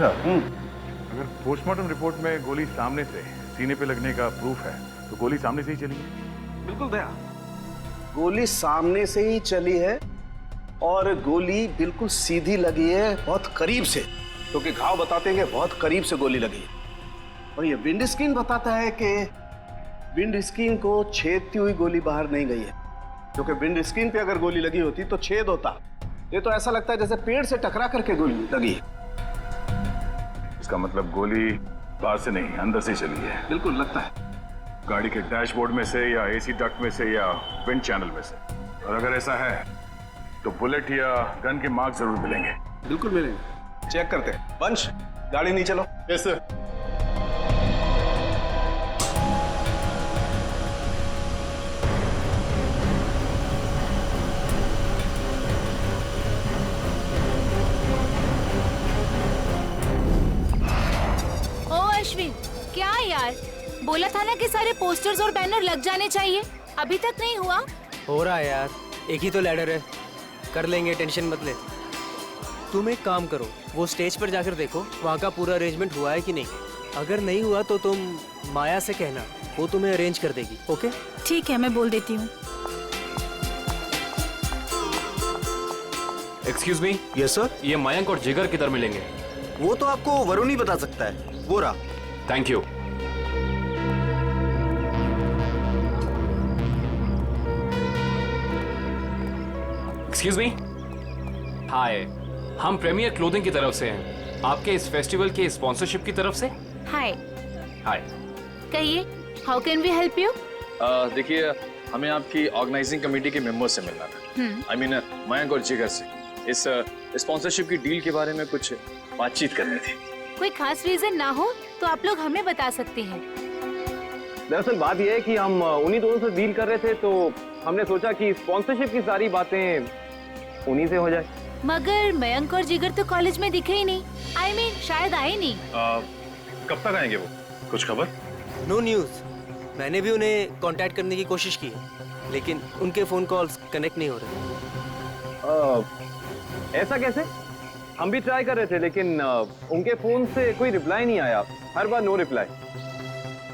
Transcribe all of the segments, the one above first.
साहब, अगर postmortem report में गोली सामने से सीने पे लगने का प्रूफ है तो गोली सामने से ही चली है। बिल्कुल दया, गोली सामने से ही चली है और गोली बिल्कुल सीधी लगी है, बहुत करीब से, क्योंकि घाव बताते हैं कि बहुत करीब से गोली लगी है। और ये विंड स्क्रीन बताता है कि विंड स्क्रीन को छेदती हुई गोली बाहर नहीं गई है, क्योंकि विंड स्क्रीन पे अगर गोली लगी होती तो छेद होता। ये तो ऐसा लगता है जैसे पेड़ से टकरा करके गोली लगी है। इसका मतलब गोली बाहर से नहीं अंदर से चली है। बिल्कुल लगता है, गाड़ी के डैशबोर्ड में से या एसी डक्ट में से या विंड चैनल में से। और अगर ऐसा है तो बुलेट या गन के मार्क जरूर मिलेंगे। बिल्कुल मिलेंगे, चेक करते हैं। वंश, गाड़ी नहीं चलो। Yes sir. क्या यार, बोला था ना कि सारे पोस्टर्स और बैनर लग जाने चाहिए, अभी तक नहीं हुआ। हो रहा है यार, एक ही तो लैडर है, कर लेंगे, टेंशन मत ले। तुम एक काम करो, वो स्टेज पर जाकर देखो वहाँ का पूरा अरेंजमेंट हुआ है कि नहीं। अगर नहीं हुआ तो तुम माया से कहना, वो तुम्हें अरेंज कर देगी। ओके ठीक है, मैं बोल देती हूँ। Excuse me. Yes sir. ये मयंक और जिगर किधर मिलेंगे? वो तो आपको वरुण ही बता सकता है, वो रहा। Thank you. Excuse me. Hi, हम प्रीमियर क्लोथिंग की तरफ से हैं, आपके इस फेस्टिवल के स्पॉन्सरशिप की तरफ से। हाय। हाय। कहिए, how can we help you? देखिए, हमें आपकी ऑर्गेनाइजिंग कमेटी के मेंबर से मिलना था। आई मीन मयंक और जिगर से इस स्पॉन्सरशिप की डील के बारे में कुछ बातचीत करनी थी। कोई खास रीजन ना हो तो आप लोग हमें बता सकते हैं। दरअसल बात यह है कि हम उन्हीं दोनों से डील कर रहे थे, तो हमने सोचा कि स्पॉन्सरशिप की सारी बातें उन्हीं से हो जाए। मगर मयंक और जिगर तो कॉलेज में दिखे ही नहीं। आई मीन शायद आए नहीं। कब तक आएंगे वो? कुछ खबर? No news. मैंने भी उन्हें कांटेक्ट करने की कोशिश की है, लेकिन उनके फोन कॉल्स कनेक्ट नहीं हो रहे। ऐसा कैसे? हम भी ट्राई कर रहे थे, लेकिन उनके फोन से कोई रिप्लाई नहीं आया, हर बार नो रिप्लाई।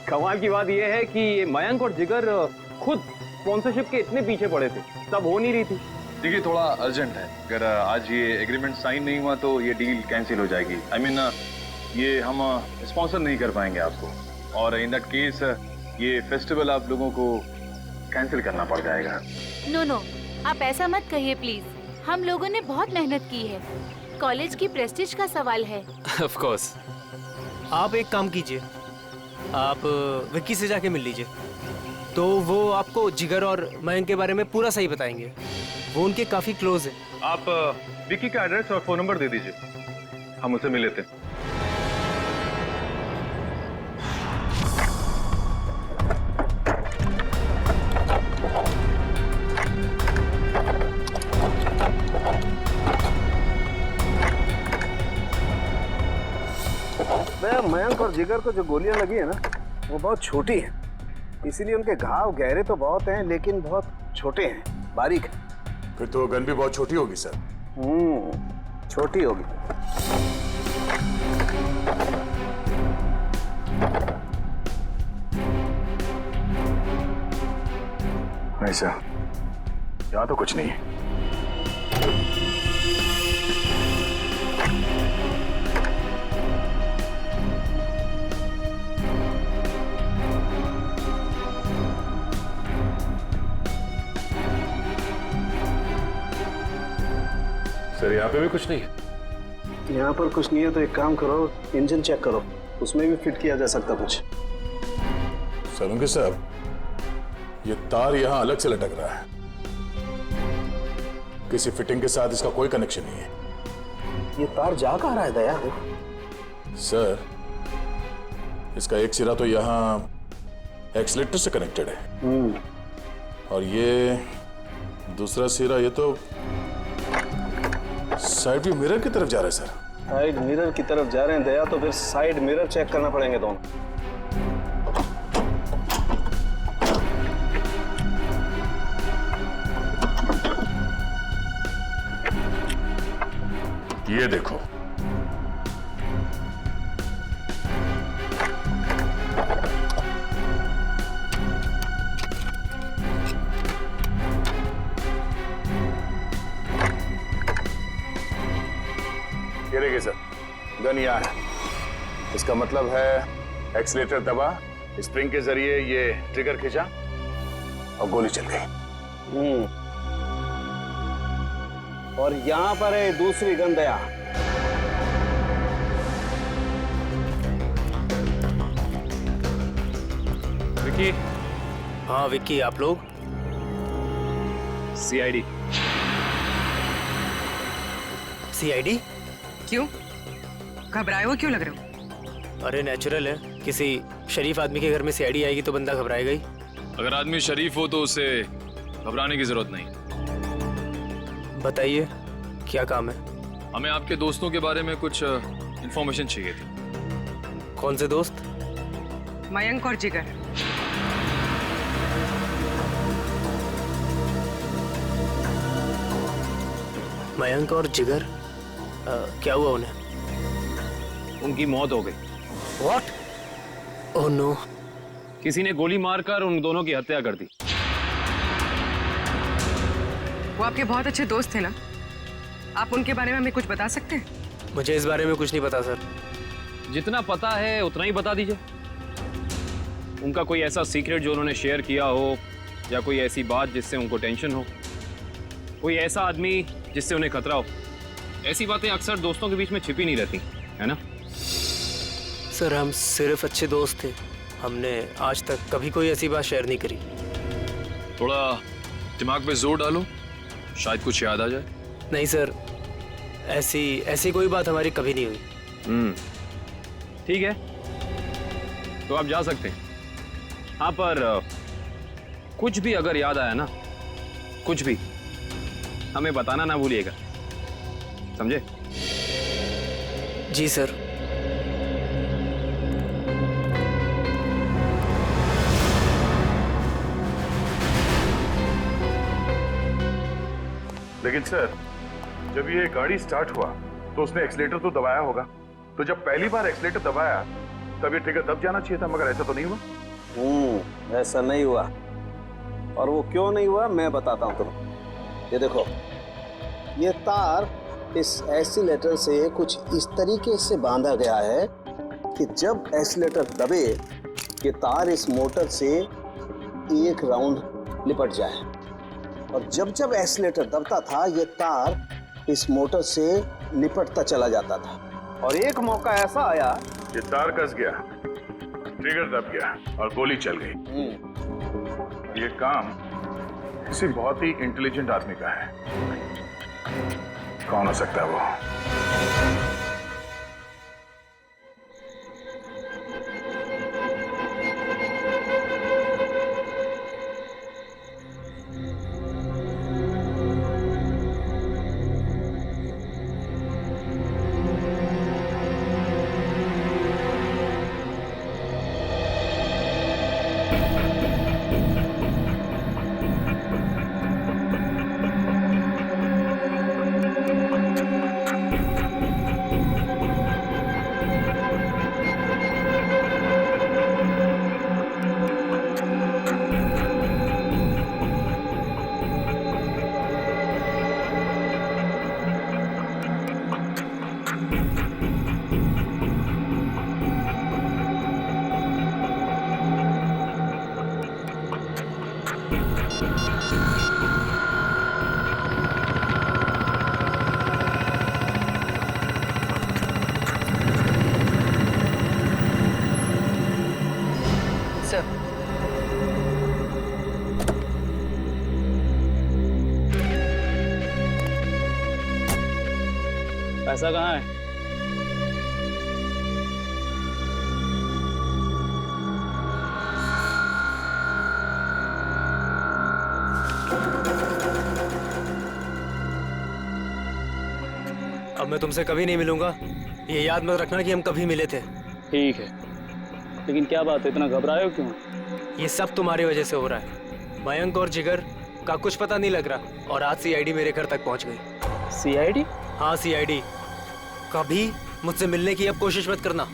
कमाल की बात यह है कि मयंक और जिगर खुद स्पॉन्सरशिप के इतने पीछे पड़े थे, तब हो नहीं रही थी। देखिए, थोड़ा अर्जेंट है, अगर आज ये एग्रीमेंट साइन नहीं हुआ तो ये डील कैंसिल हो जाएगी। आई मीन ये हम स्पॉन्सर नहीं कर पाएंगे आपको, और इन दैट केस ये फेस्टिवल आप लोगों को कैंसिल करना पड़ जाएगा। नो नो, आप ऐसा मत कहिए प्लीज। हम लोगों ने बहुत मेहनत की है, कॉलेज की प्रेस्टीज का सवाल है। Of course. आप एक काम कीजिए, आप विक्की से जाके मिल लीजिए, तो वो आपको जिगर और मयंक के बारे में पूरा सही बताएंगे। वो उनके काफी क्लोज है। आप विक्की का एड्रेस और फोन नंबर दे दीजिए, हम उसे मिल लेते हैं। मयंक और जिगर को जो गोलियां लगी है ना, वो बहुत छोटी है, इसीलिए उनके घाव गहरे तो बहुत हैं, लेकिन बहुत छोटे हैं, बारीक है। फिर तो गन भी बहुत छोटी होगी सर। छोटी होगी। नहीं सर, यहाँ तो कुछ नहीं है। सर, यहाँ पे भी कुछ नहीं है। यहाँ पर कुछ नहीं है तो एक काम करो, इंजन चेक करो, उसमें भी फिट किया जा सकता कुछ। सलूंगे साहब, ये तार यहाँ अलग से लटक रहा है, किसी फिटिंग के साथ इसका कोई कनेक्शन नहीं है। ये तार जा कहाँ रहा है दया? सर, इसका एक सिरा तो यहाँ एक्सीलेटर से कनेक्टेड है, और ये दूसरा सिरा ये तो साइड व्यू मिरर की तरफ जा रहा है। सर, साइड मिरर की तरफ जा रहे हैं दया, तो फिर साइड मिरर चेक करना पड़ेंगे दोनों। ये देखो, यार, इसका मतलब है एक्सीलेटर दबा, स्प्रिंग के जरिए ये ट्रिगर खींचा और गोली चल गई। और यहाँ पर है दूसरी गन दया। विकी, हाँ विक्की, आप लोग? सीआईडी। सीआईडी? क्यों? घबराए हुए क्यों लग रहे हो? अरे नेचुरल है, किसी शरीफ आदमी के घर में सीआईडी आएगी तो बंदा घबराएगा ही। अगर आदमी शरीफ हो तो उसे घबराने की जरूरत नहीं। बताइए क्या काम है? हमें आपके दोस्तों के बारे में कुछ इंफॉर्मेशन चाहिए थी। कौन से दोस्त? मयंक और जिगर। मयंक और जिगर? क्या हुआ उन्हें? उनकी मौत हो गई। What? Oh no. किसी ने गोली मारकर उन दोनों की हत्या कर दी। वो आपके बहुत अच्छे दोस्त थे ना? आप उनके बारे में हमें कुछ बता सकते हैं? मुझे इस बारे में कुछ नहीं पता सर। जितना पता है उतना ही बता दीजिए। उनका कोई ऐसा सीक्रेट जो उन्होंने शेयर किया हो, या कोई ऐसी बात जिससे उनको टेंशन हो, कोई ऐसा आदमी जिससे उन्हें खतरा हो। ऐसी बातें अक्सर दोस्तों के बीच में छिपी नहीं रहती, है ना? सर हम सिर्फ अच्छे दोस्त थे, हमने आज तक कभी कोई ऐसी बात शेयर नहीं करी। थोड़ा दिमाग पे जोर डालो, शायद कुछ याद आ जाए। नहीं सर, ऐसी कोई बात हमारी कभी नहीं हुई। ठीक है, तो आप जा सकते हैं। हाँ, पर कुछ भी अगर याद आया ना, कुछ भी, हमें बताना ना भूलिएगा, समझे? जी सर। लेकिन सर, जब ये गाड़ी स्टार्ट हुआ तो उसने एक्सीलेटर तो दबाया होगा, तो जब पहली बार एक्सीलेटर दबाया तब ये ट्रिगर दब जाना चाहिए था, मगर ऐसा तो नहीं हुआ। ऐसा नहीं हुआ। और वो क्यों नहीं हुआ मैं बताता हूं तुम्हें। ये देखो, ये तार इस एक्सीलेटर से कुछ इस तरीके से बांधा गया है कि जब एक्सीलेटर दबे ये तार इस मोटर से एक राउंड लिपट जाए, और जब जब एक्सीलेटर दबता था ये तार इस मोटर से निपटता चला जाता था। और एक मौका ऐसा आया, ये तार कस गया, ट्रिगर दब गया और गोली चल गई। ये काम किसी बहुत ही इंटेलिजेंट आदमी का है। कौन हो सकता है वो? सर, पैसा कहाँ है? अब मैं तुमसे कभी नहीं मिलूंगा, ये याद मत रखना कि हम कभी मिले थे। ठीक है, लेकिन क्या बात है, इतना घबराए हो क्यों? ये सब तुम्हारी वजह से हो रहा है। मयंक और जिगर का कुछ पता नहीं लग रहा, और आज सीआईडी मेरे घर तक पहुंच गई। सीआईडी? हाँ सीआईडी। कभी मुझसे मिलने की अब कोशिश मत करना।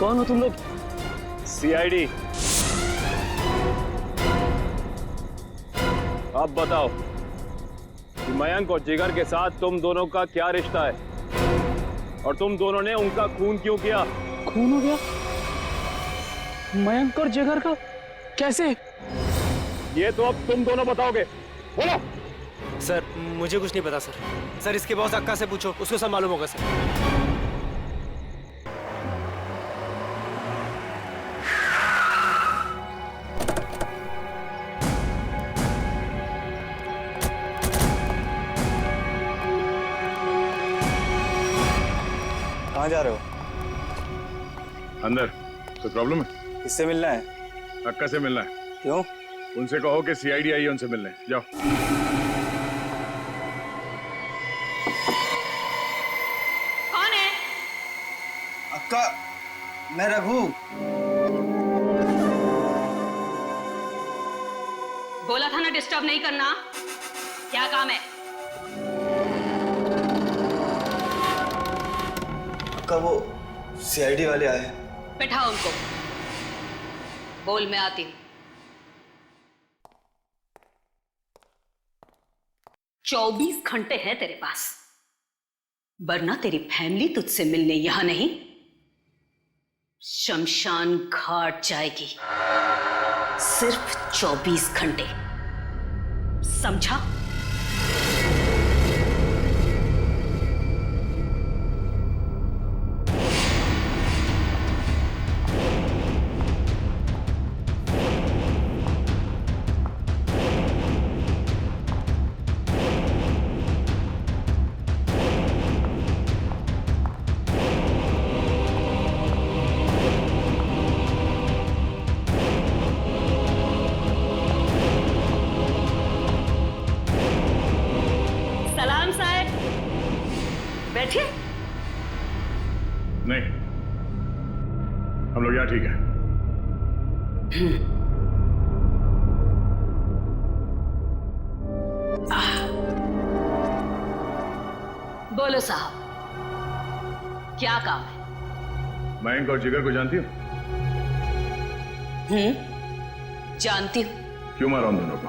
कौन हो तुम लोग? सीआईडी। अब बताओ कि मयंक और जिगर के साथ तुम दोनों का क्या रिश्ता है और तुम दोनों ने उनका खून क्यों किया? खून हो गया? मयंक और जिगर का? कैसे? ये तो अब तुम दोनों बताओगे। बोलो। सर मुझे कुछ नहीं पता सर। सर इसके बॉस अक्का से पूछो, उसको सब मालूम होगा सर। कहाँ जा रहे हो? अंदर। कोई प्रॉब्लम है? किससे मिलना है? अक्का से मिलना है। क्यों? उनसे कहो कि सीआईडी आई है उनसे मिलने। जाओ। कौन है? अक्का, मैं रघु। बोला था ना डिस्टर्ब नहीं करना। क्या काम है? अक्का वो सीआईडी वाले आए हैं। बैठाओ उनको। बोल, मैं आती हूँ। 24 घंटे हैं तेरे पास, वरना तेरी फैमिली तुझसे मिलने यहां नहीं, शमशान घाट जाएगी। सिर्फ 24 घंटे, समझा? बैठिए। नहीं, हम लोग यहाँ ठीक है। बोलो साहब, क्या काम है? मयंक और जिगर को जानती हो? जानती हूँ। क्यों मारा उन दोनों को?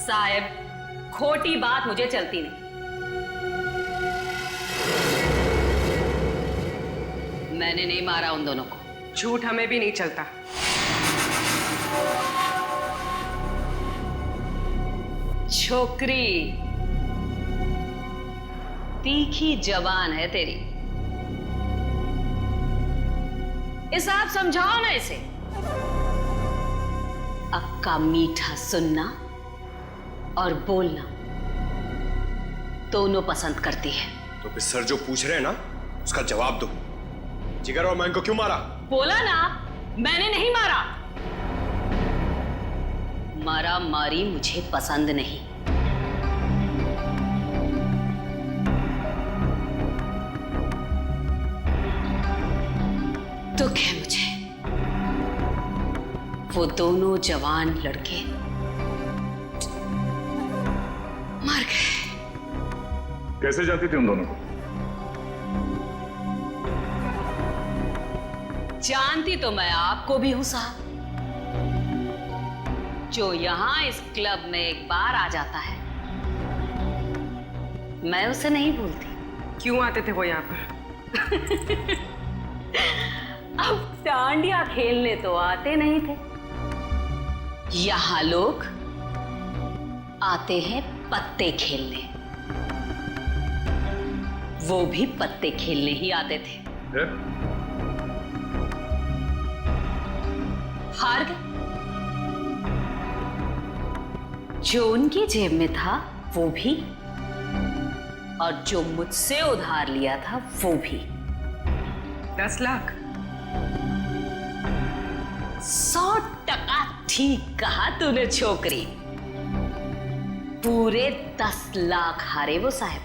साहब, खोटी बात मुझे चलती नहीं। मैंने नहीं मारा उन दोनों को। झूठ हमें भी नहीं चलता। छोकरी तीखी जबान है तेरी, इस आप समझाओ ना इसे। अक्का मीठा सुनना और बोलना दोनों पसंद करती है। तो फिर सर जो पूछ रहे हैं ना, उसका जवाब दो। जिगर और मयंक को क्यों मारा? बोला ना, मैंने नहीं मारा। मारा मारी मुझे पसंद नहीं। दुख है मुझे, वो दोनों जवान लड़के मर गए। कैसे जानती थी उन दोनों को? जानती तो मैं आपको भी हूं साहब। जो यहां इस क्लब में एक बार आ जाता है, मैं उसे नहीं भूलती। क्यों आते थे वो यहां पर? अब डांडिया खेलने तो आते नहीं थे। यहां लोग आते हैं पत्ते खेलने। वो भी पत्ते खेलने ही आते थे। हार गए। जो उनकी जेब में था वो भी, और जो मुझसे उधार लिया था वो भी। 10 लाख। 100% ठीक कहा तूने छोकरी। पूरे 10 लाख हारे वो साहब।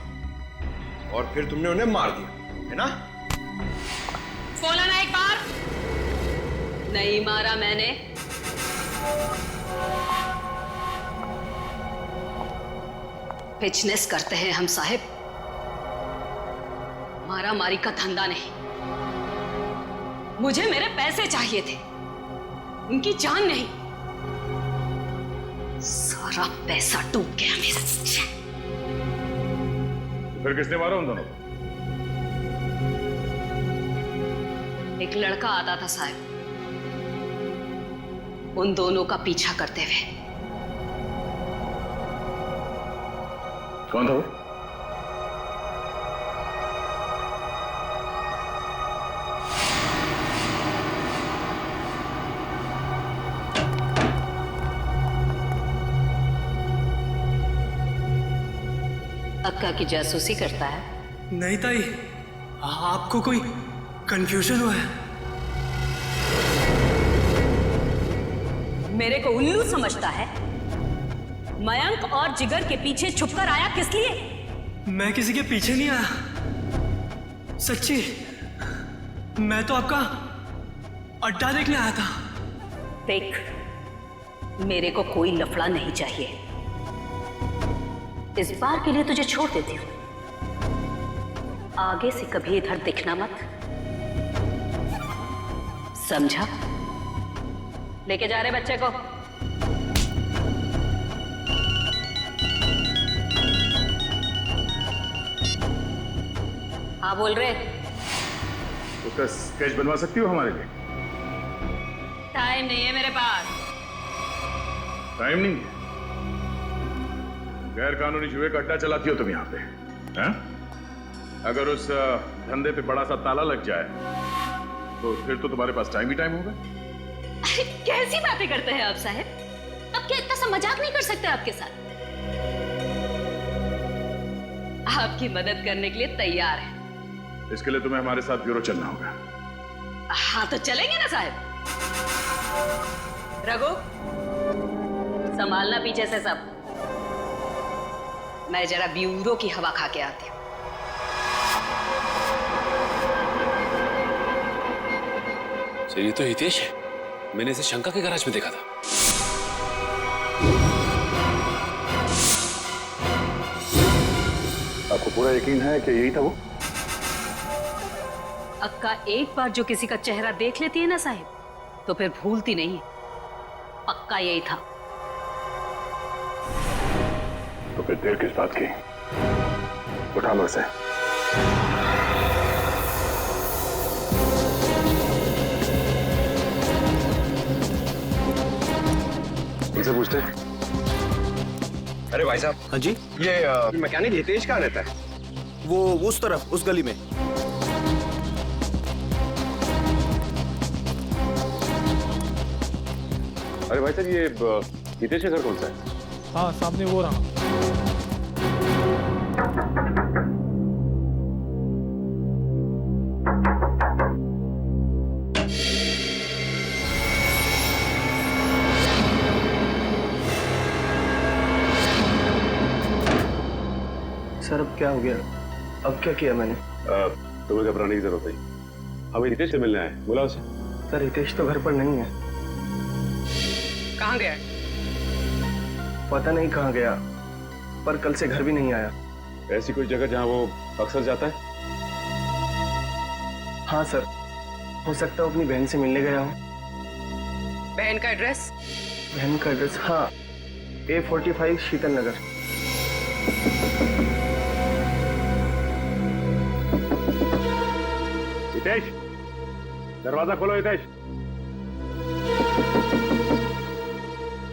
और फिर तुमने उन्हें मार दिया, है ना? बोला ना एक बार। नहीं मारा मैंने। बिजनेस करते हैं हम साहब, मारा मारी का धंधा नहीं। मुझे मेरे पैसे चाहिए थे, उनकी जान नहीं। सारा पैसा डूब गया मेरा। फिर किसने मारा उन दोनों को? एक लड़का आता था साहब, उन दोनों का पीछा करते हुए। कौन था वो? अक्का की जासूसी करता है? नहीं ताई, आपको कोई कंफ्यूजन हुआ है? मेरे को उल्लू समझता है? मयंक और जिगर के पीछे छुपकर आया किस लिए? मैं किसी के पीछे नहीं आया, सच्ची। मैं तो आपका अड्डा देखने आया था। देख, मेरे को कोई लफड़ा नहीं चाहिए। इस बार के लिए तुझे छोड़ देती हूँ, आगे से कभी इधर दिखना मत, समझा? लेके जा रहे बच्चे को। हाँ बोल रहे। उसका स्केच बनवा सकती हो हमारे लिए? टाइम नहीं है मेरे पास। टाइम नहीं है? गैर कानूनी जुए का अड्डा चलाती हो तुम यहाँ पे, हैं? अगर उस धंधे पे बड़ा सा ताला लग जाए तो फिर तो तुम्हारे पास टाइम ही टाइम होगा। अरे कैसी बातें करते हैं आप साहब? अब क्या इतना सा मजाक नहीं कर सकते आपके साथ? आपकी मदद करने के लिए तैयार है। इसके लिए तुम्हें हमारे साथ ब्यूरो चलना होगा। हाँ तो चलेंगे ना साहब। रघु, संभालना पीछे से सब। मैं जरा ब्यूरो की हवा खा के आती हूँ। ये तो हितेश है, मैंने इसे शंका के गैराज में देखा था। आपको पूरा यकीन है कि यही था वो? अक्का एक बार जो किसी का चेहरा देख लेती है ना साहिब, तो फिर भूलती नहीं। पक्का यही था। तो फिर देर किस बात की? उठा लो इसे। इनसे पूछते हैं। अरे भाई साहब। हाँ जी। ये मैकेनिक हितेश कहाँ रहता है? वो उस तरफ, उस गली में। अरे भाई साहब, ये हितेश का घर कौन सा है? हाँ सामने वो रहा। सर अब क्या हो गया? अब क्या किया मैंने? तुम्हें घबराने की जरूरत नहीं। हमें हितेश से मिलने आए, बुला उसे। सर हितेश तो घर पर नहीं है। कहाँ गया? पता नहीं कहाँ गया, पर कल से घर भी नहीं आया। ऐसी कोई जगह जहाँ वो अक्सर जाता है? हाँ सर, हो सकता है अपनी बहन से मिलने गया हूँ। बहन का एड्रेस? बहन का एड्रेस? हाँ, A45 शीतल नगर। हितेश, दरवाजा खोलो। हितेश,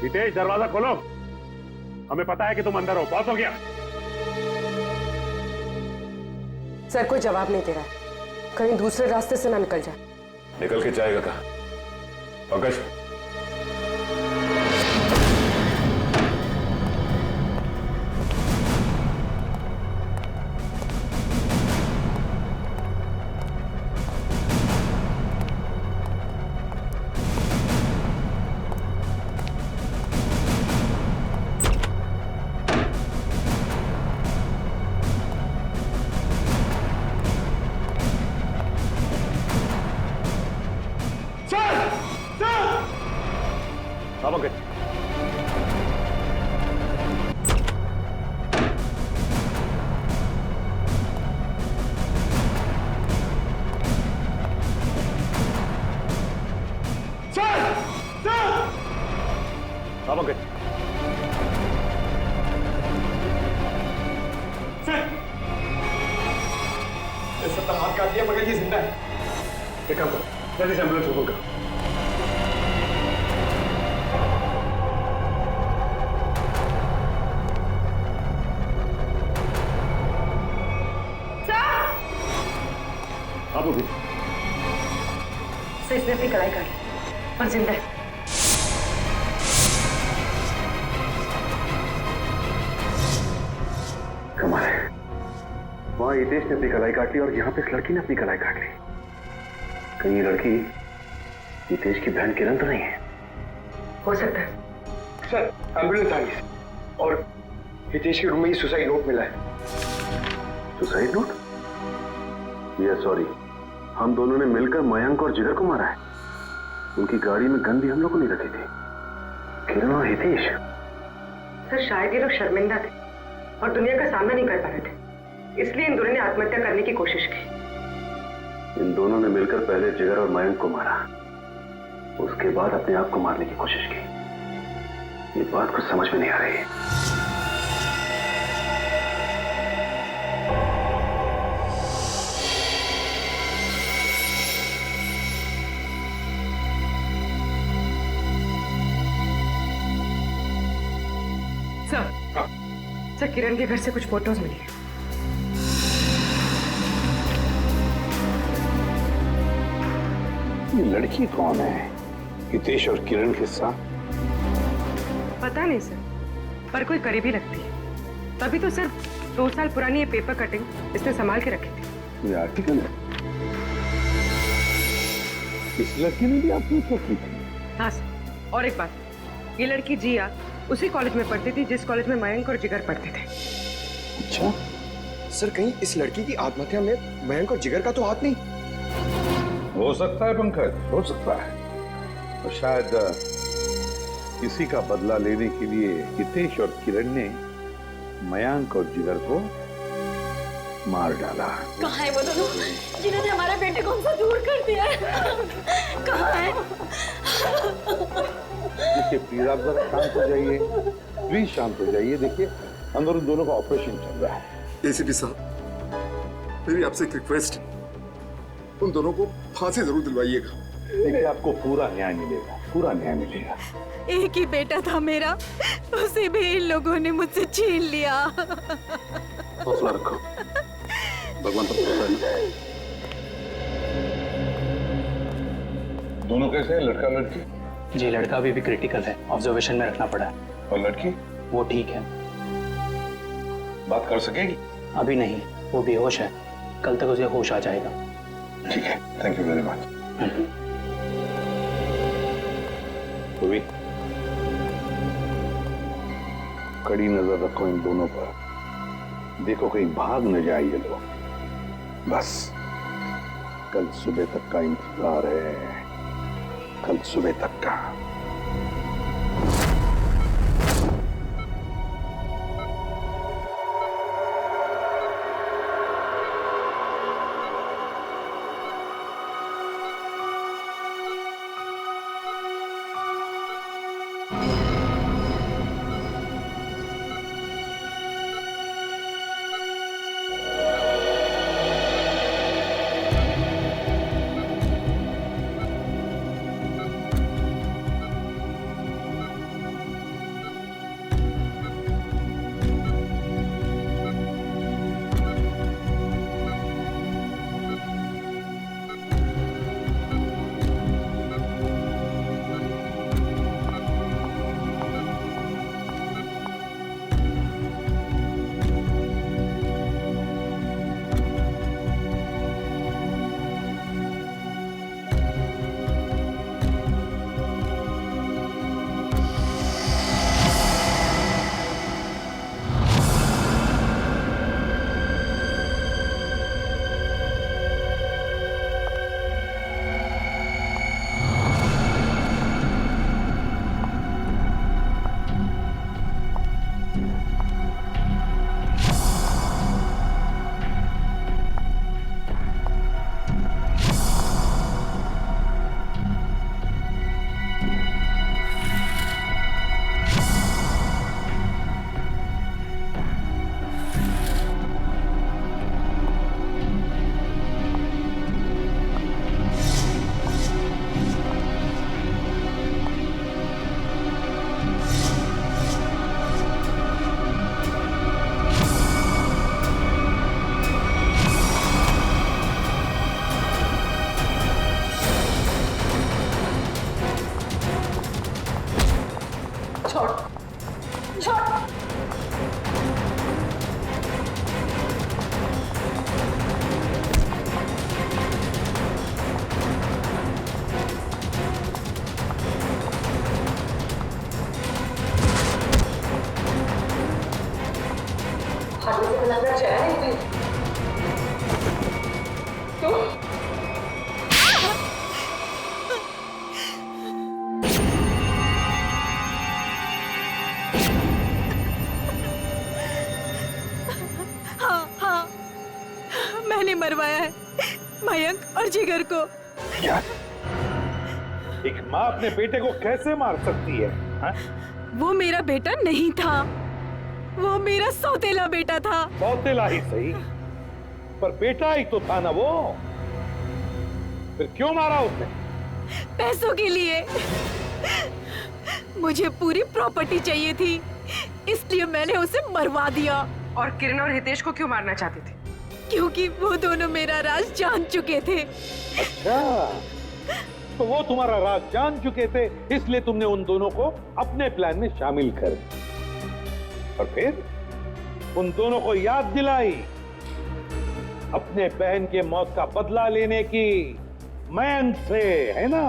हितेश दरवाजा खोलो। हमें पता है कि तुम अंदर हो। बहुत हो गया। सर कोई जवाब नहीं दे रहा है, कहीं दूसरे रास्ते से ना निकल जाए। निकल के जाएगा कहाँ? पंकज, हाँ पंकज। अब ओके सबका हाथ काट दिया मगर ये जिंदा है। एक काम करो, जल्दी से एम्बुलेंस को फोन करो। आप भी इसने अपनी कलाई काट ली और जिंदा है। कमाल है, वहां हितेश ने अपनी कलाई काट ली और यहाँ पे इस लड़की ने अपनी कलाई काट ली। कहीं ये लड़की हितेश की बहन किरण तो नहीं है? हो सकता है। सर एम्बुलेंस आ गई और हितेश के रूम में ही सुसाइड नोट मिला है। Suicide note? ये सॉरी, हम दोनों ने मिलकर मयंक और जिगर को मारा है। उनकी गाड़ी में गन भी हम लोगों ने रखी थी। किरण और हितेश। सर शायद ये लोग शर्मिंदा थे और दुनिया का सामना नहीं कर पा रहे थे, इसलिए इन दोनों ने आत्महत्या करने की कोशिश की। इन दोनों ने मिलकर पहले जिगर और मयंक को मारा, उसके बाद अपने आप को मारने की कोशिश की। ये बात कुछ समझ में नहीं आ रही है। सर किरण के घर से कुछ फोटोज मिली है। ये लड़की कौन है? हितेश और किरण के साथ? पता नहीं सर, पर कोई करीबी लगती है। तभी तो सर 2 साल पुरानी ये पेपर कटिंग इसने संभाल के रखी थी। ये आर्टिकल है। इस लड़की ने भी आपकी की थी? हाँ सर, और एक बात, ये लड़की जिया उसी कॉलेज में पढ़ती थी जिस कॉलेज में मयंक और जिगर पढ़ते थे। अच्छा सर, कहीं इस लड़की की आत्महत्या में मयंक और जिगर का तो हाथ नहीं? हो सकता है पंकज, हो सकता है। और शायद इसी का बदला लेने के लिए हितेश और किरण ने मयंक और जिगर को मार डाला। कहाँ है वो दोनों जिन्होंने हमारे बेटे को हमसे दूर कर दिया है? कहाँ है? देखिए प्लीज आप जरा शांत हो जाइए, प्लीज शांत हो जाइए। देखिए अंदर उन दोनों का ऑपरेशन चल रहा है। एसीपी साहब, मेरी आपसे एक रिक्वेस्ट है, उन दोनों को फांसी जरूर दिलवाइएगा। देखिए आपको पूरा न्याय मिलेगा, पूरा न्याय मिलेगा। एक ही बेटा था मेरा, उसे भी इन लोगों ने मुझसे छीन लिया। हौसला रखो, भगवान पर भरोसा है। दोनों कैसे हैं, लड़का लड़की? जी लड़का अभी भी क्रिटिकल है, ऑब्जर्वेशन में रखना पड़ा है। और लड़की? वो ठीक है। बात कर सकेगी? अभी नहीं, वो बेहोश है, कल तक उसे होश आ जाएगा। ठीक है, थैंक यू वेरी मच। कड़ी नजर रखो इन दोनों पर, देखो कहीं भाग न जाए ये लोग। बस कल सुबह तक का इंतजार है, कल सुबह तक का। अगर जया नहीं थी तो हाँ, मैंने मरवाया है मयंक और जिगर को। क्या? एक माँ अपने बेटे को कैसे मार सकती है? हा? वो मेरा बेटा नहीं था, वो मेरा सौतेला बेटा था। सौतेला ही सही, पर बेटा ही तो था ना वो। फिर क्यों मारा उसने? पैसों के लिए। मुझे पूरी प्रॉपर्टी चाहिए थी, इसलिए मैंने उसे मरवा दिया। और किरण और हितेश को क्यों मारना चाहती थी? क्योंकि वो दोनों मेरा राज जान चुके थे। अच्छा, तो वो तुम्हारा राज जान चुके थे, इसलिए तुमने उन दोनों को अपने प्लान में शामिल कर दिया। और फिर उन दोनों को याद दिलाई अपने बहन के मौत का बदला लेने की मयंक से, है ना?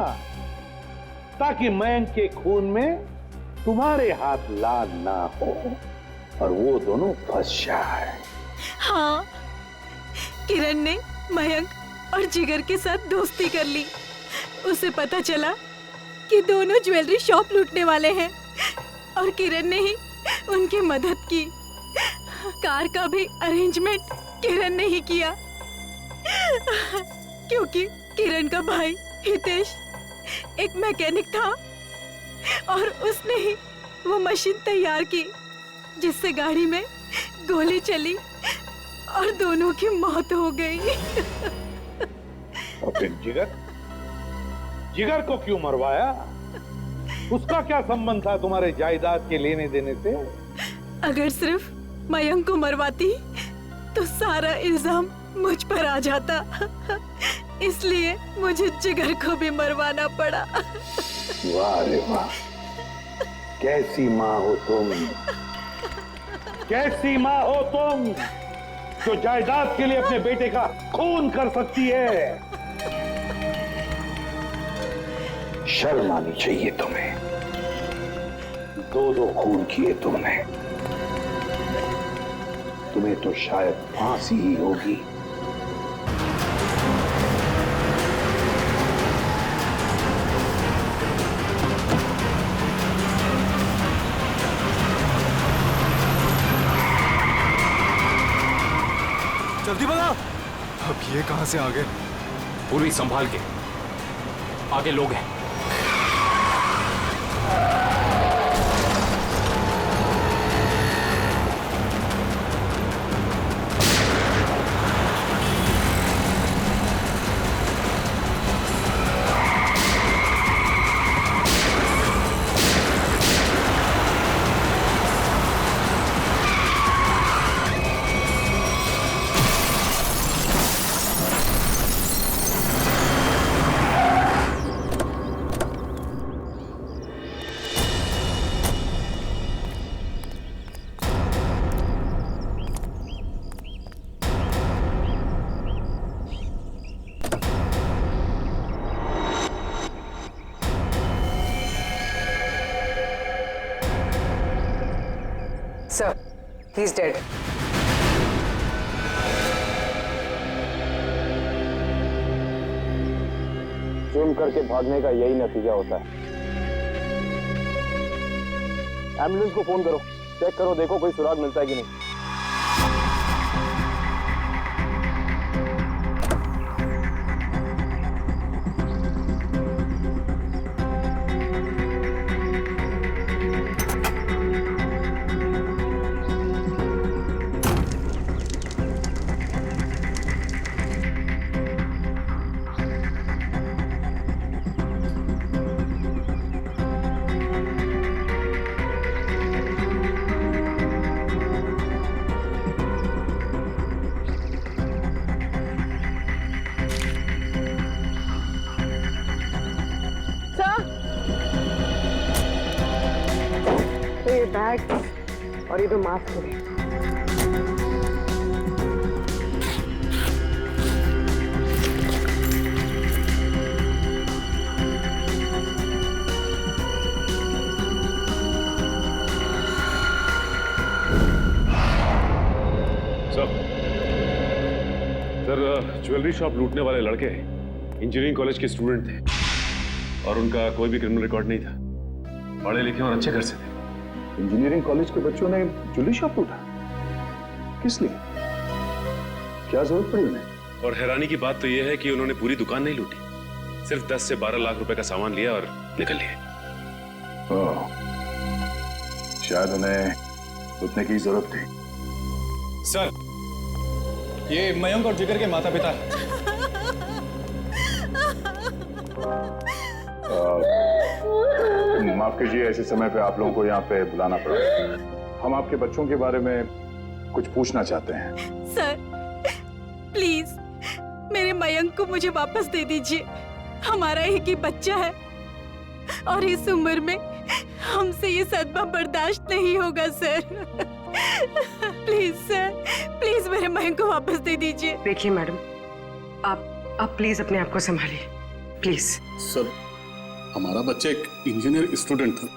ताकि मयंक के खून में तुम्हारे हाथ लाल ना हो और वो दोनों फंस जाए। हाँ, किरण ने मयंक और जिगर के साथ दोस्ती कर ली। उसे पता चला कि दोनों ज्वेलरी शॉप लूटने वाले हैं और किरण ने ही उनकी मदद की। कार का भी अरेंजमेंट किरण ने ही किया, क्योंकि किरण का भाई हितेश एक मैकेनिक था और उसने ही वो मशीन तैयार की जिससे गाड़ी में गोली चली और दोनों की मौत हो गई। और फिर जिगर को क्यों मरवाया? उसका क्या संबंध था तुम्हारे जायदाद के लेने देने से? अगर सिर्फ मयंक को मरवाती तो सारा इल्जाम मुझ पर आ जाता, इसलिए मुझे जिगर को भी मरवाना पड़ा। वाह रे वाह, कैसी माँ हो तुम, कैसी माँ हो तुम जो जायदाद के लिए अपने बेटे का खून कर सकती है। शर्म आनी चाहिए तुम्हें, दो खून किए तुमने। तुम्हें तो शायद फांसी ही होगी। जल्दी बताओ। अब ये कहां से आ गए? पूर्वी संभाल के, आगे लोग हैं। Sir, he's dead. जुर्म करके भागने का यही नतीजा होता है। एम्बुलेंस को फोन करो, चेक करो, देखो कोई सुराग मिलता है कि नहीं। ये बैग और ये दो मास्क हो गए। सर, ज्वेलरी शॉप लूटने वाले लड़के इंजीनियरिंग कॉलेज के स्टूडेंट थे और उनका कोई भी क्रिमिनल रिकॉर्ड नहीं था। पढ़े लिखे और अच्छे घर से थे। इंजीनियरिंग कॉलेज के बच्चों ने ज्वेलरी शॉप लूटा? किस लिए? क्या जरूरत पड़ी उन्हें? और हैरानी की बात तो यह है कि उन्होंने पूरी दुकान नहीं लूटी, सिर्फ 10 से 12 लाख रुपए का सामान लिया और निकल लिए। शायद उन्हें उतने की जरूरत थी। सर, ये मयंक और जिगर के माता पिता हैं। माफ कीजिए, ऐसे समय पे आप लोगों को यहाँ पे बुलाना पड़ा। हम आपके बच्चों के बारे में कुछ पूछना चाहते हैं। सर प्लीज मेरे मयंक को मुझे वापस दे दीजिए। हमारा एक ही बच्चा है और इस उम्र में हमसे ये सदमा बर्दाश्त नहीं होगा सर। प्लीज सर, प्लीज मेरे मयंक को वापस दे दीजिए। देखिए मैडम, आप प्लीज अपने आप को संभालिए, प्लीज। सर, हमारा बच्चा एक इंजीनियर स्टूडेंट था,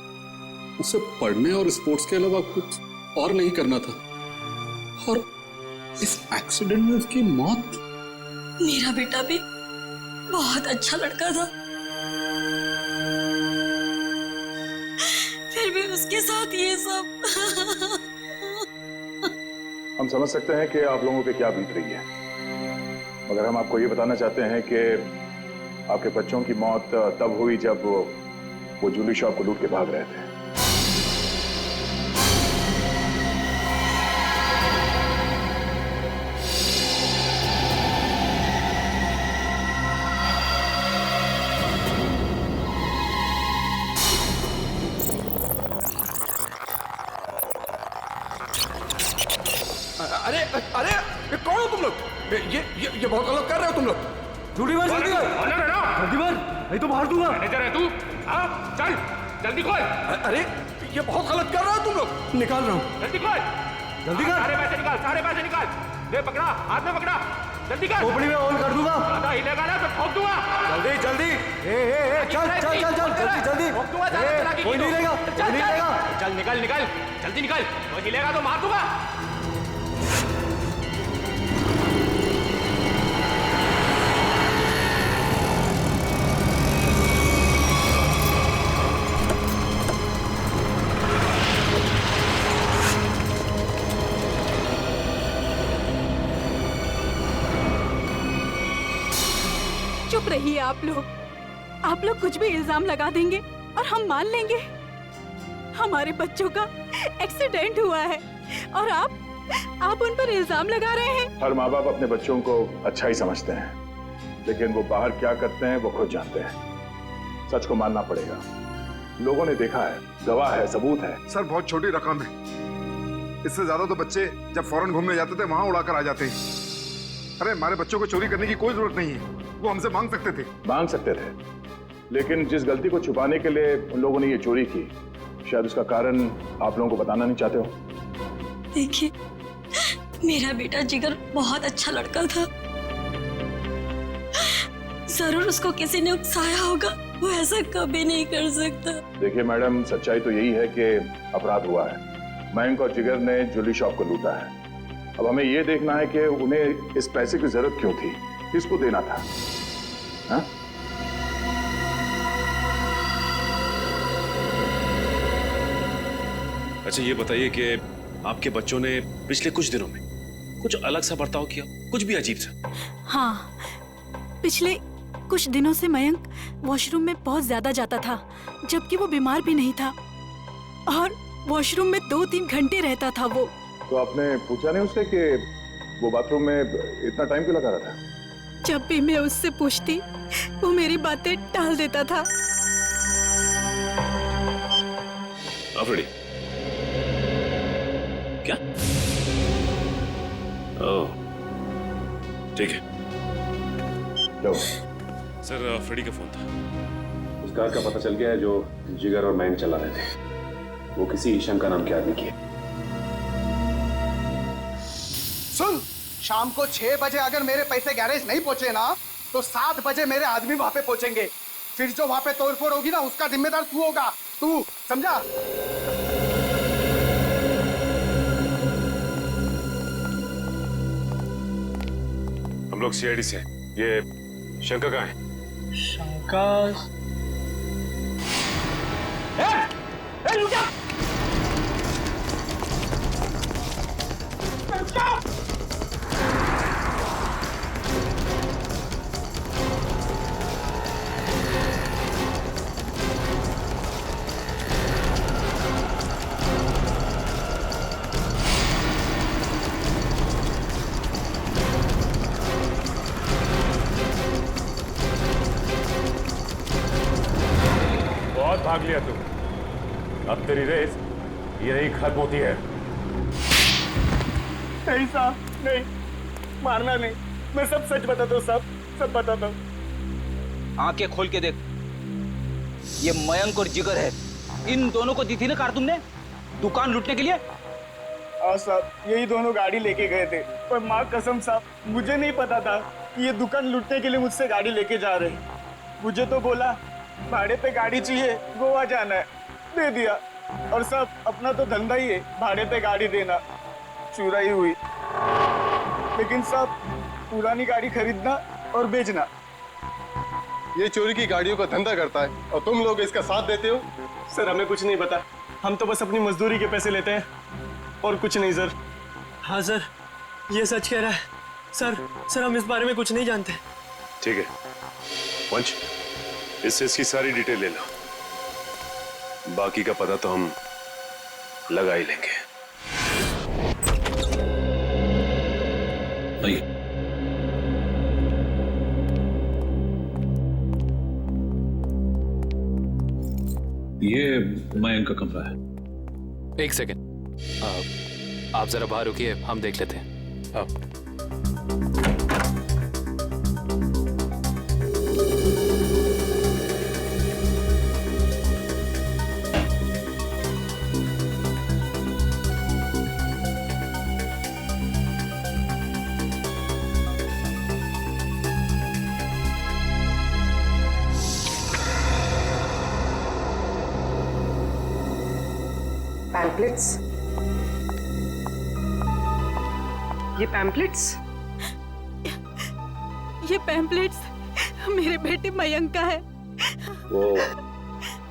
उसे पढ़ने और स्पोर्ट्स के अलावा कुछ और नहीं करना था, और इस एक्सीडेंट में उसकी मौत। मेरा बेटा भी बहुत अच्छा लड़का था, फिर भी उसके साथ ये सब। हम समझ सकते हैं कि आप लोगों पे क्या बीत रही है, मगर हम आपको ये बताना चाहते हैं कि आपके बच्चों की मौत तब हुई जब वो ज्वेलरी शॉप को लूट के भाग रहे थे। अरे अरे ये कौन हो तुम लोग? ये बहुत गलत कर रहे हो तुम लोग। जल्दी मार, जल्दी मार, जल्दी मार, नहीं तो मार दूंगा। मैनेजर है तू? हाँ चल जल्दी खोल। अरे ये बहुत गलत कर रहे हो तुम लोग। निकाल रहा हूँ, जल्दी खोल, जल्दी कर। सारे पैसे निकाल, सारे पैसे निकाल। ले पकड़ा, हाथ में पकड़ा, जल्दी कर। खोपड़ी में ऑन कर दूंगा। ज्यादा हिलेगा ना तो ठोक दूंगा। जल्दी जल्दी, चल चल चल चल जल्दी जल्दी। ठोक दूंगा, कोई नहीं लेगा, कोई नहीं लेगा। चल निकल निकल, जल्दी निकल, कोई हिलेगा तो मार दूंगा। चुप रहिए आप लोग कुछ भी इल्जाम लगा देंगे और हम मान लेंगे। हमारे बच्चों का एक्सीडेंट हुआ है और आप उन पर इल्जाम लगा रहे हैं। हर माँ बाप अपने बच्चों को अच्छा ही समझते हैं, लेकिन वो बाहर क्या करते हैं वो खुद जानते हैं। सच को मानना पड़ेगा, लोगों ने देखा है, गवाह है, सबूत है। सर बहुत छोटी रकम है, इससे ज्यादा तो बच्चे जब फॉरेन घूमने जाते थे वहां उड़ाकर आ जाते हैं। अरे हमारे बच्चों को चोरी करने की कोई जरूरत नहीं है, वो हमसे मांग सकते थे। मांग सकते थे, लेकिन जिस गलती को छुपाने के लिए उन लोगों ने ये चोरी की, शायद उसका कारण आप लोगों को बताना नहीं चाहते हो। देखिए, मेरा बेटा जिगर बहुत अच्छा लड़का था, जरूर उसको किसी ने उकसाया होगा, वो ऐसा कभी नहीं कर सकता। देखिए मैडम, सच्चाई तो यही है कि अपराध हुआ है। मयंक और जिगर ने ज्वेलरी शॉप को लूटा है। अब हमें ये देखना है कि उन्हें इस पैसे की जरूरत क्यों थी, किसको देना था। हा? अच्छा ये बताइए कि आपके बच्चों ने पिछले कुछ दिनों में कुछ अलग सा बर्ताव किया, कुछ भी अजीब सा? हाँ, पिछले कुछ दिनों से मयंक वॉशरूम में बहुत ज्यादा जाता था, जबकि वो बीमार भी नहीं था, और वॉशरूम में 2-3 घंटे रहता था वो। तो आपने पूछा नहीं उससे कि वो बाथरूम में इतना टाइम क्यों लगा रहा था? जब भी मैं उससे पूछती, वो मेरी बातें टाल देता था। अफरीदी, क्या? ओह, ठीक है। सर, फ्रेडी का फोन था। उस कार का पता चल गया है जो जिगर और मयंक चला रहे थे। वो किसी ईशम का नाम के आदमी की है। सुन, शाम को 6 बजे अगर मेरे पैसे गैरेज नहीं पहुंचे ना, तो 7 बजे मेरे आदमी वहां पे पहुंचेंगे। फिर जो वहां पे तोड़फोड़ होगी ना, उसका जिम्मेदार तू होगा। तू समझा? हम लोग सीआईडी से हैं। ये शंकर कहाँ है? शंकर भाग लिया तू। अब तेरी रेस यही खत्म होती है। नहीं साहब, नहीं, मारना नहीं। मैं सब सच बताता हूँ साहब, सब बताता हूँ। आंखें खोल के देख, ये मयंक और जिगर है। इन दोनों को दी थी ना कार तुमने दुकान लूटने के लिए? हाँ साहब, यही दोनों गाड़ी लेके गए थे, पर माँ कसम साहब मुझे नहीं पता था कि ये दुकान लूटने के लिए मुझसे गाड़ी लेके जा रहे हैं। मुझे तो बोला भाड़े पे गाड़ी चाहिए, गोवा जाना है, दे दिया। और साहब अपना तो धंधा ही है भाड़े पे गाड़ी देना। चुराई हुई, लेकिन साहब पुरानी गाड़ी खरीदना और बेचना। ये चोरी की गाड़ियों का धंधा करता है और तुम लोग इसका साथ देते हो। सर हमें कुछ नहीं पता, हम तो बस अपनी मजदूरी के पैसे लेते हैं और कुछ नहीं सर। हाँ सर, ये सच कह रहा है। सर हम इस बारे में कुछ नहीं जानते। ठीक है पंच, इससे इसकी सारी डिटेल ले लो, बाकी का पता तो हम लगा ही लेंगे। ये मयंक का कमरा है। एक सेकेंड, आप जरा बाहर रुकिए, हम देख लेते हैं। आप पैम्पलेट्स, ये पैम्पलेट्स, ये पैम्पलेट्स मेरे बेटे मयंक का है। वो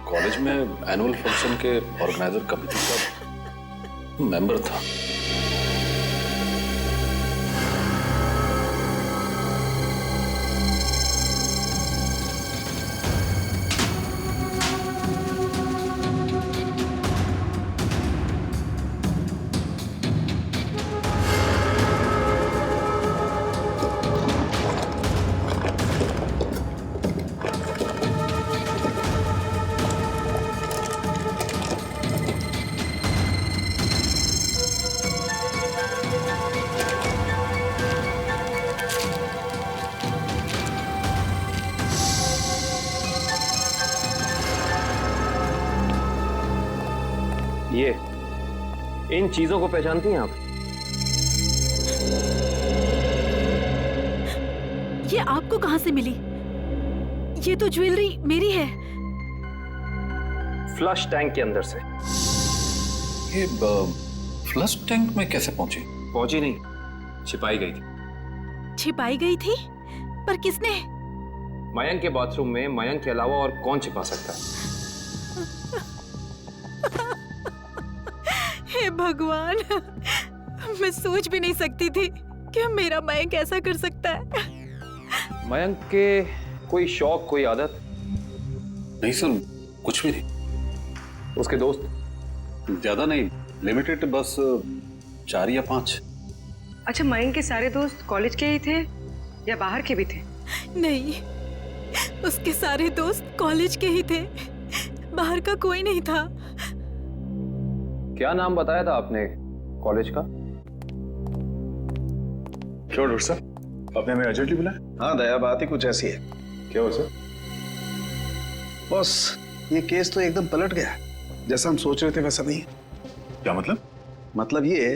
कॉलेज में एनुअल फंक्शन के ऑर्गेनाइजर कमेटी का मेंबर था। ये इन चीजों को पहचानती हैं आप? ये आपको कहां से मिली? ये तो ज्वेलरी मेरी है। फ्लश टैंक के अंदर से। ये फ्लश टैंक में कैसे पहुंची? पहुंची नहीं, छिपाई गई थी। छिपाई गई थी? पर किसने? मयंक के बाथरूम में मयंक के अलावा और कौन छिपा सकता है? हे भगवान, मैं सोच भी नहीं सकती थी कि मेरा मयंक ऐसा कर सकता है। मयंक के कोई शौक, कोई आदत? नहीं सर, कुछ भी नहीं। उसके दोस्त? ज्यादा नहीं, लिमिटेड, बस 4 या 5। अच्छा, मयंक के सारे दोस्त कॉलेज के ही थे या बाहर के भी थे? नहीं, उसके सारे दोस्त कॉलेज के ही थे, बाहर का कोई नहीं था। क्या नाम बताया था आपने कॉलेज का? क्यों डॉक्टर साहब, आपने हमें अर्जेंटली बुलाया? हाँ दया, बात ही कुछ ऐसी है। क्या हुआ सर? बॉस, ये केस तो एकदम पलट गया। जैसा हम सोच रहे थे वैसा नहीं। क्या मतलब? मतलब ये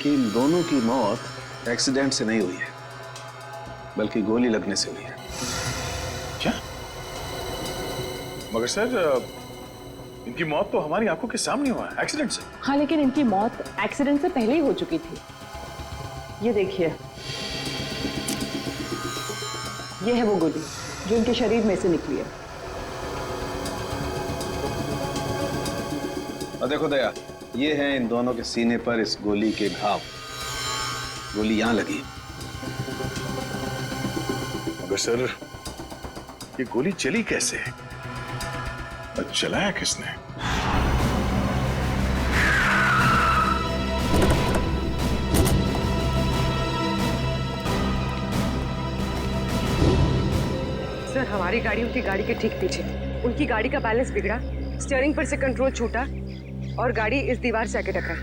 कि इन दोनों की मौत एक्सीडेंट से नहीं हुई है, बल्कि गोली लगने से हुई है। क्या? मगर सर, इनकी मौत तो हमारी आंखों के सामने हुआ है, एक्सीडेंट से। हाँ, लेकिन इनकी मौत एक्सीडेंट से पहले ही हो चुकी थी। ये देखिए, ये है वो गोली जो उनके शरीर में से निकली है। और देखो दया, ये है इन दोनों के सीने पर इस गोली के घाव। गोली यहां लगी। मगर सर, ये गोली चली कैसे? और चलाया किसने? सर, हमारी गाड़ी उनकी गाड़ी के ठीक पीछे थी। उनकी गाड़ी का बैलेंस बिगड़ा, स्टीयरिंग पर से कंट्रोल छूटा और गाड़ी इस दीवार से आके टकरा।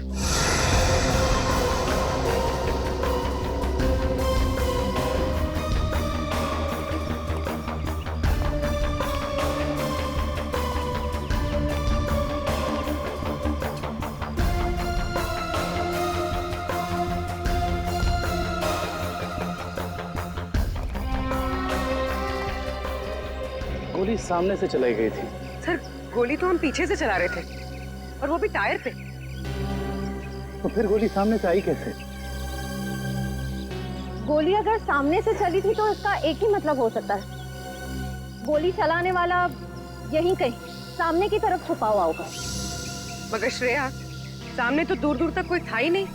गोली सामने से चलाई गई थी। सर, गोली तो हम पीछे से चला रहे थे और वो भी टायर पे। तो फिर गोली सामने से आई कैसे? गोली अगर सामने से चली थी तो इसका एक ही मतलब हो सकता है, गोली चलाने वाला यहीं कहीं सामने की तरफ छुपा हुआ होगा। मगर श्रेया, सामने तो दूर दूर तक कोई था ही नहीं।